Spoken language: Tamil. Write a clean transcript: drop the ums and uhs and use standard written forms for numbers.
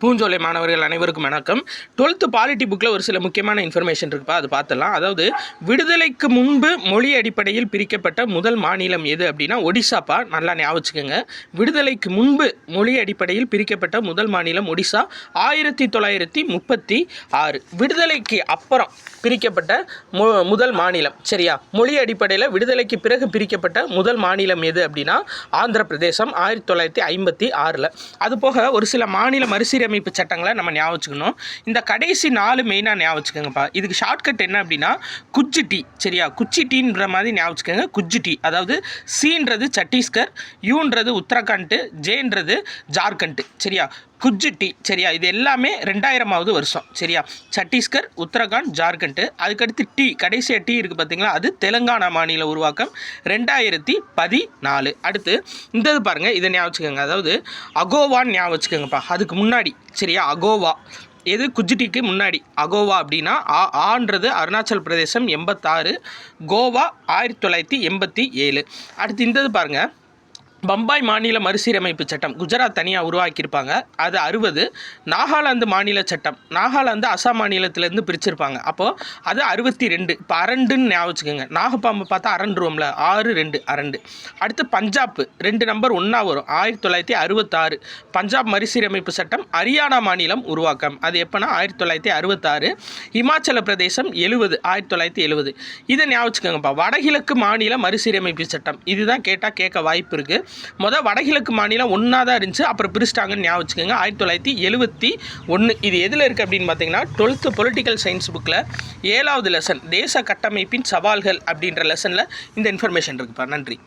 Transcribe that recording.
பூஞ்சோலை மாணவர்கள் அனைவருக்கும் வணக்கம். 12th பாலிட்டி புக்கில் ஒரு சில முக்கியமான இன்ஃபர்மேஷன் இருக்குப்பா, அது பார்த்துடலாம். அதாவது விடுதலைக்கு முன்பு மொழி அடிப்படையில் பிரிக்கப்பட்ட முதல் மாநிலம் எது அப்படின்னா ஒடிசாப்பா. நல்லா ஞாபகம் வச்சுக்கோங்க. விடுதலைக்கு முன்பு மொழி அடிப்படையில் பிரிக்கப்பட்ட முதல் மாநிலம் ஒடிசா 1936. விடுதலைக்கு அப்புறம் பிரிக்கப்பட்ட முதல் மாநிலம், சரியா, மொழி அடிப்படையில் விடுதலைக்கு பிறகு பிரிக்கப்பட்ட முதல் மாநிலம் எது அப்படின்னா ஆந்திர பிரதேசம் 1956. அதுபோக ஒரு சில மாநில மறுசீரமைப்பு சட்டங்களை நம்ம ஞாபகம் வச்சுக்கணும். இந்த கடைசி 4 மெயினாக ஞாபகம் வச்சுக்கோங்கப்பா. இதுக்கு ஷார்ட்கட் என்ன அப்படின்னா குஜ்ஜி, சரியா, குச்சிட்டின்ற மாதிரி ஞாபகம் வச்சுக்கோங்க. குஜ்ஜி, அதாவது சீன்றது சத்தீஸ்கர், யூன்றது உத்தரகாண்ட், ஜேன்றது ஜார்க்கண்ட், சரியா, குஜ்ஜி, சரியா. இது எல்லாமே 2000வது வருஷம், சரியா. சத்தீஸ்கர், உத்தரகாண்ட், ஜார்க்கண்ட். அதுக்கடுத்து டி, கடைசியாக டி இருக்குது பார்த்தீங்களா, அது தெலுங்கானா மாநில உருவாக்கம் 2014. அடுத்து இந்த இது பாருங்கள், இதை ஞாபகம் வச்சுக்கோங்க. அதாவது அகோவான்னு ஞாபகம் வச்சுக்கோங்கப்பா. அதுக்கு முன்னாடி, சரியா, அகோவா எது குஜ்ஜிக்கு முன்னாடி. அகோவா அப்படின்னா ஆன்றது அருணாச்சல் பிரதேசம் 86, கோவா 1987. அடுத்து இந்த இது பாருங்கள், பம்பாய் மாநில மறுசீரமைப்பு சட்டம் குஜராத் தனியாக உருவாக்கியிருப்பாங்க, அது 60. நாகாலாந்து மாநில சட்டம், நாகாலாந்து அசாம் மாநிலத்திலேருந்து பிரிச்சிருப்பாங்க, அப்போது அது 62. இப்போ அரண்டுன்னு ஞாபகம் வச்சுக்கோங்க. நாகப்பாம்பு பார்த்தா அரண்டுருவோம்ல, 6-2 அரண்டு. அடுத்து பஞ்சாப் 2 நம்பர் 1 வரும், 1966 பஞ்சாப் மறுசீரமைப்பு சட்டம். ஹரியானா மாநிலம் உருவாக்கம், அது எப்போனா 1966. இமாச்சல பிரதேசம் 70, 1970. இதை ஞாபகம் வச்சுக்கோங்கப்பா. வடகிழக்கு மாநில மறுசீரமைப்பு சட்டம், இதுதான் கேட்டால் கேட்க வாய்ப்பு இருக்குது. வடகிழக்கு மாநிலம் ஒன்றா தான் இருந்துச்சு, அப்புறம் பிரிச்சிட்டாங்கன்னு ஞாபகம் வச்சுக்கோங்க, 1971. இது எதில் இருக்குது அப்படின்னு பார்த்தீங்கன்னா 12th பொலிட்டிக்கல் சயின்ஸ் புக்கில் 7வது லெசன் தேச கட்டமைப்பின் சவால்கள் அப்படின்ற லெசனில் இந்த இன்ஃபர்மேஷன் இருக்குப்பா. நன்றி.